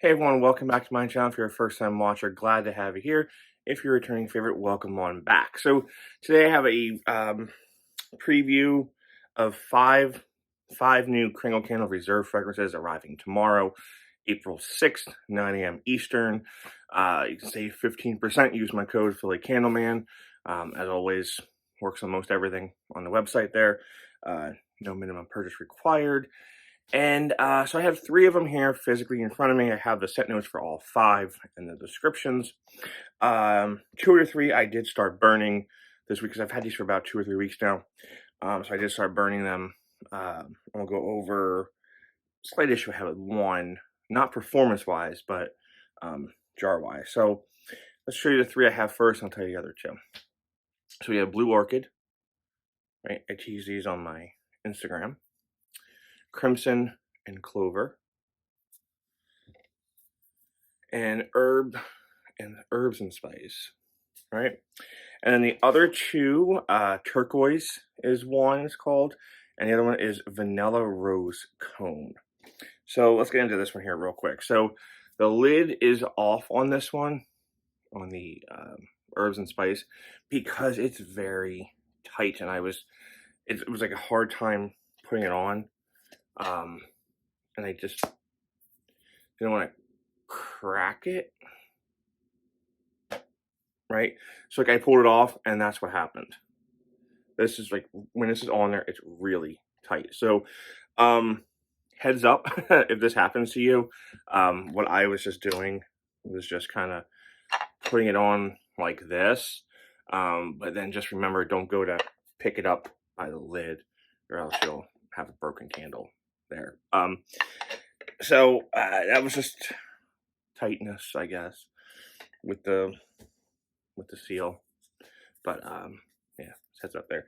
Hey everyone, welcome back to my channel. If you're a first time watcher, glad to have you here. If you're a returning favorite, welcome on back. So today I have a preview of five new Kringle Candle Reserve fragrances arriving tomorrow, April 6th, 9 a.m. Eastern. You can save 15%. Use my code phillycandleman. As always, works on most everything on the website there. No minimum purchase required. And so I have 3 of them here physically in front of me. I have the set notes for all 5 and the descriptions. 2 or 3 I did start burning this week because I've had these for about 2 or 3 weeks now. So I did start burning them. I'll go over a slight issue I have with one, not performance-wise, but jar-wise. So let's show you the 3 I have first, and I'll tell you the other 2. So we have Blue Orchid, right? I tease these on my Instagram. Crimson and Clover, and Herbs and Spice, right? And then the other 2, Turquoise is one, it's called, and the other one is Vanilla Rose Cone. So let's get into this one here real quick. So the lid is off on this one, on the Herbs and Spice, because it's very tight, and it was like a hard time putting it on. And I just didn't want to crack it, right? So like I pulled it off, and that's what happened. This is like, when this is on there, it's really tight. So heads up, if this happens to you, what I was just doing was just kind of putting it on like this, but then just remember, don't go to pick it up by the lid, or else you'll have a broken candle there. So that was just tightness, I guess, with the seal. But yeah, heads up there.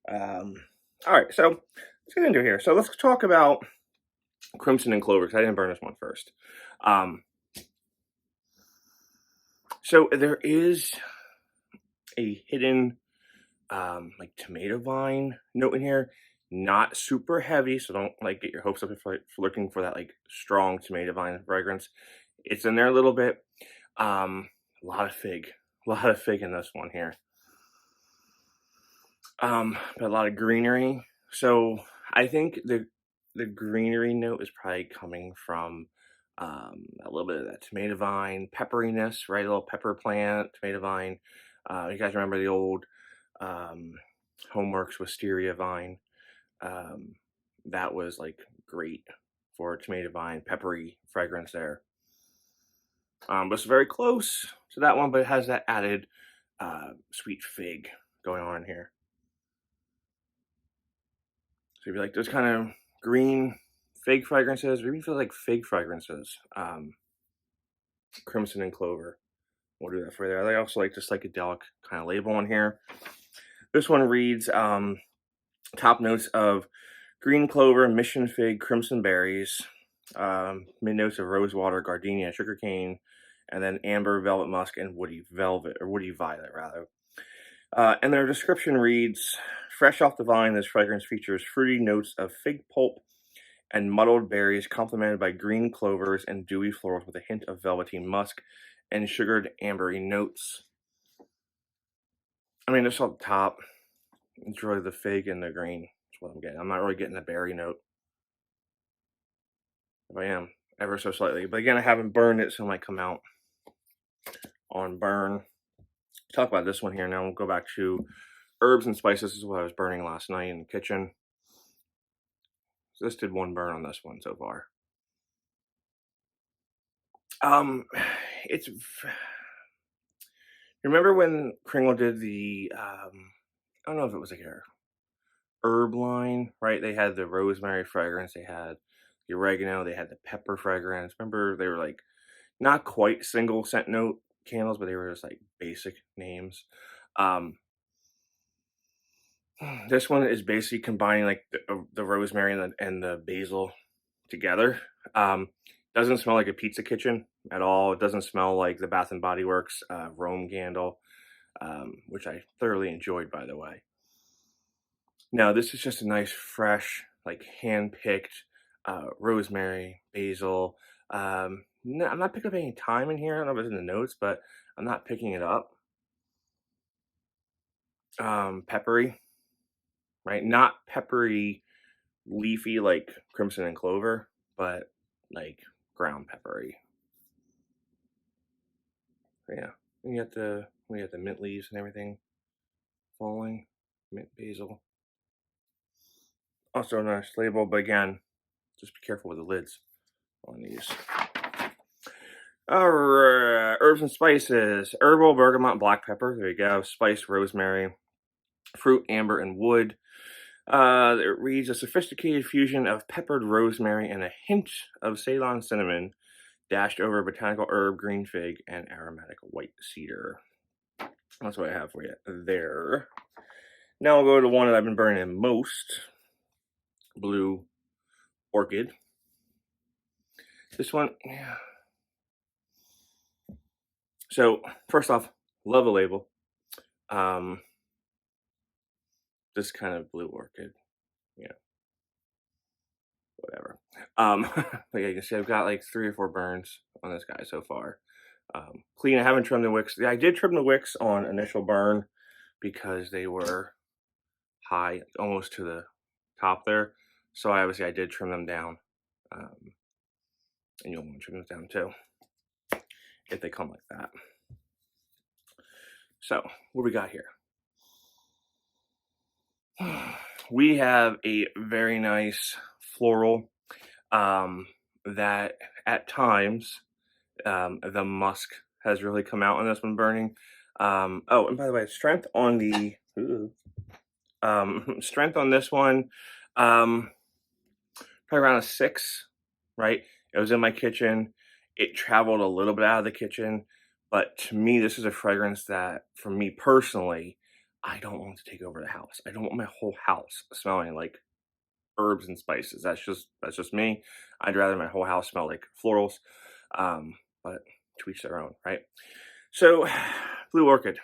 All right, so let's get into it here. So let's talk about Crimson and Clover, because I didn't burn this one first. So there is a hidden like tomato vine note in here. Not super heavy, so don't like get your hopes up if you're looking for that like strong tomato vine fragrance. It's in there a little bit. A lot of fig in this one here. But a lot of greenery. So I think the greenery note is probably coming from a little bit of that tomato vine pepperiness, right? A little pepper plant, tomato vine. You guys remember the old Homeworks wisteria vine? That was like great for tomato vine, peppery fragrance there. But it's very close to that one, but it has that added sweet fig going on here. So if you like those kind of green fig fragrances, or even feel like fig fragrances, Crimson and Clover will do that for you there. I also like the psychedelic kind of label on here. This one reads top notes of green clover, mission fig, crimson berries, mid notes of rosewater, gardenia, sugarcane, and then amber, velvet musk, and woody violet rather. And their description reads, fresh off the vine, this fragrance features fruity notes of fig pulp and muddled berries, complemented by green clovers and dewy florals with a hint of velveteen musk and sugared ambery notes. I mean, just on the top, it's really the fig and the green. That's what I'm getting. I'm not really getting the berry note. If I am, ever so slightly. But again, I haven't burned it, so it might come out on burn. Talk about this one here now. We'll go back to Herbs and Spices. This is what I was burning last night in the kitchen. So this did one burn on this one so far. It's, remember when Kringle did the I don't know if it was like a herb line, right? They had the rosemary fragrance, they had the oregano, they had the pepper fragrance. Remember, they were like not quite single scent note candles, but they were just like basic names. This one is basically combining like the rosemary and the basil together. Doesn't smell like a pizza kitchen at all. It doesn't smell like the Bath and Body Works Rome candle, which I thoroughly enjoyed, by the way. Now, this is just a nice, fresh, like hand-picked rosemary, basil, No, I'm not picking up any thyme in here. I don't know if it's in the notes, but I'm not picking it up. Peppery, right? Not peppery, leafy like crimson and clover, but like ground peppery. Yeah, we got the mint leaves and everything falling, mint basil. Also a nice label, but again, just be careful with the lids on these. Alright, herbs and spices. Herbal, bergamot, black pepper. There you go. Spice, rosemary, fruit, amber, and wood. It reads a sophisticated fusion of peppered rosemary and a hint of Ceylon cinnamon, dashed over botanical herb, green fig, and aromatic white cedar. That's what I have for you there. Now we'll go to one that I've been burning most. Blue orchid. This one, yeah. So first off, love the label. This kind of blue orchid, yeah, whatever. But yeah, you can see I've got like 3 or 4 burns on this guy so far. Clean. I haven't trimmed the wicks. Yeah, I did trim the wicks on initial burn because they were high, almost to the top there. So obviously I did trim them down, and you'll want to trim them down too if they come like that. So what we got here? We have a very nice floral that at times the musk has really come out on this one burning. Oh, and by the way, strength on the strength on this one, probably around a 6, right? It was in my kitchen. It traveled a little bit out of the kitchen, but to me, this is a fragrance that, for me personally, I don't want to take over the house. I don't want my whole house smelling like herbs and spices. That's just me. I'd rather my whole house smell like florals. But to each their own, right? So, blue orchid,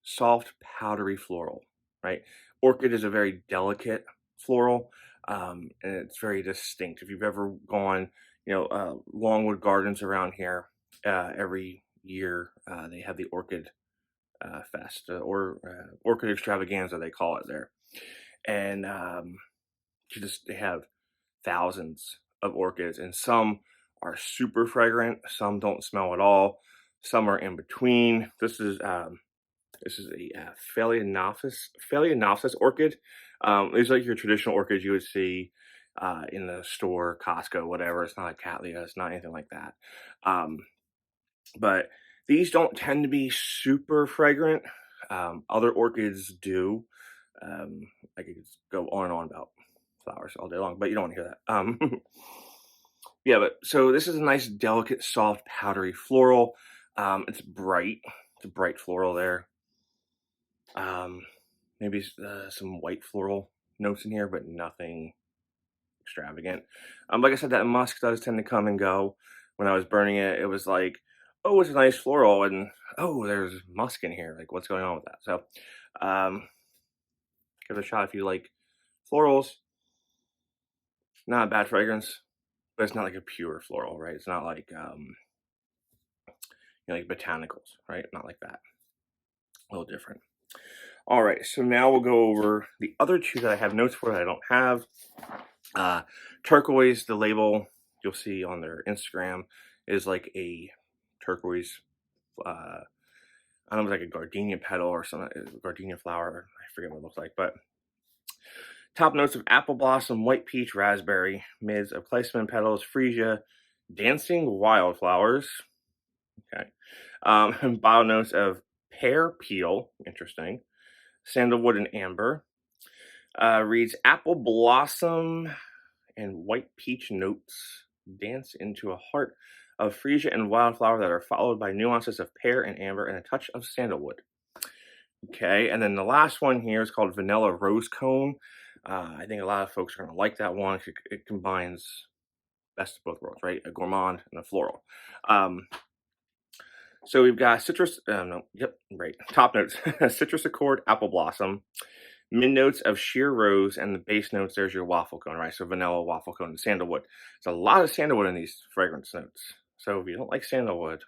soft, powdery floral, right? Orchid is a very delicate floral, and it's very distinct. If you've ever gone, Longwood Gardens around here, every year they have the Orchid Fest or Orchid Extravaganza, they call it there, and they have thousands of orchids, and some are super fragrant, some don't smell at all, some are in between. This is a Phalaenopsis orchid. It's like your traditional orchids you would see in the store, Costco, whatever. It's not a cattleya, it's not anything like that. But these don't tend to be super fragrant. Other orchids do. I could go on and on about flowers all day long, but you don't want to hear that. Yeah, but so this is a nice, delicate, soft, powdery floral. It's bright. It's a bright floral there. Maybe some white floral notes in here, but nothing extravagant. Like I said, that musk does tend to come and go. When I was burning it, it was like, oh, it's a nice floral, and oh, there's musk in here. Like, what's going on with that? So, give it a shot if you like florals. Not a bad fragrance, but it's not like a pure floral, right? It's not like like botanicals, right? Not like that. A little different. All right, so now we'll go over the other 2 that I have notes for that I don't have. Turquoise, the label you'll see on their Instagram is like a turquoise. I don't know, like a gardenia petal or something, gardenia flower. I forget what it looks like, but top notes of apple blossom, white peach, raspberry, mids of Cyclamen petals, Freesia, dancing wildflowers. Okay. Bio notes of pear peel, interesting, sandalwood and amber. Reads apple blossom and white peach notes dance into a heart of freesia and wildflower that are followed by nuances of pear and amber and a touch of sandalwood. Okay, and then the last one here is called vanilla rose cone. I think a lot of folks are going to like that one. It combines best of both worlds, right? A gourmand and a floral. So we've got citrus, top notes, citrus accord, apple blossom, Mid notes of sheer rose, and the base notes, there's your waffle cone, right? So vanilla, waffle cone, and sandalwood. There's a lot of sandalwood in these fragrance notes. So if you don't like sandalwood,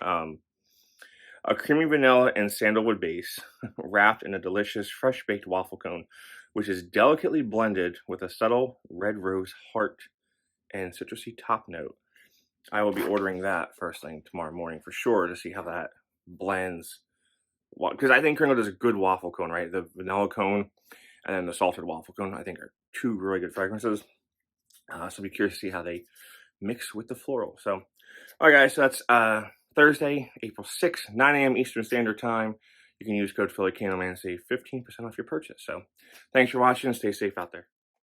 a creamy vanilla and sandalwood base wrapped in a delicious fresh baked waffle cone, which is delicately blended with a subtle red rose heart and citrusy top note. I will be ordering that first thing tomorrow morning for sure to see how that blends. Because I think Kringle does a good waffle cone, right? The vanilla cone and then the salted waffle cone, I think, are two really good fragrances. So I'll be curious to see how they mix with the floral. So, all right, guys, so that's Thursday, April 6th, 9 a.m. Eastern Standard Time. You can use code phillycandleman and save 15% off your purchase. So thanks for watching. Stay safe out there.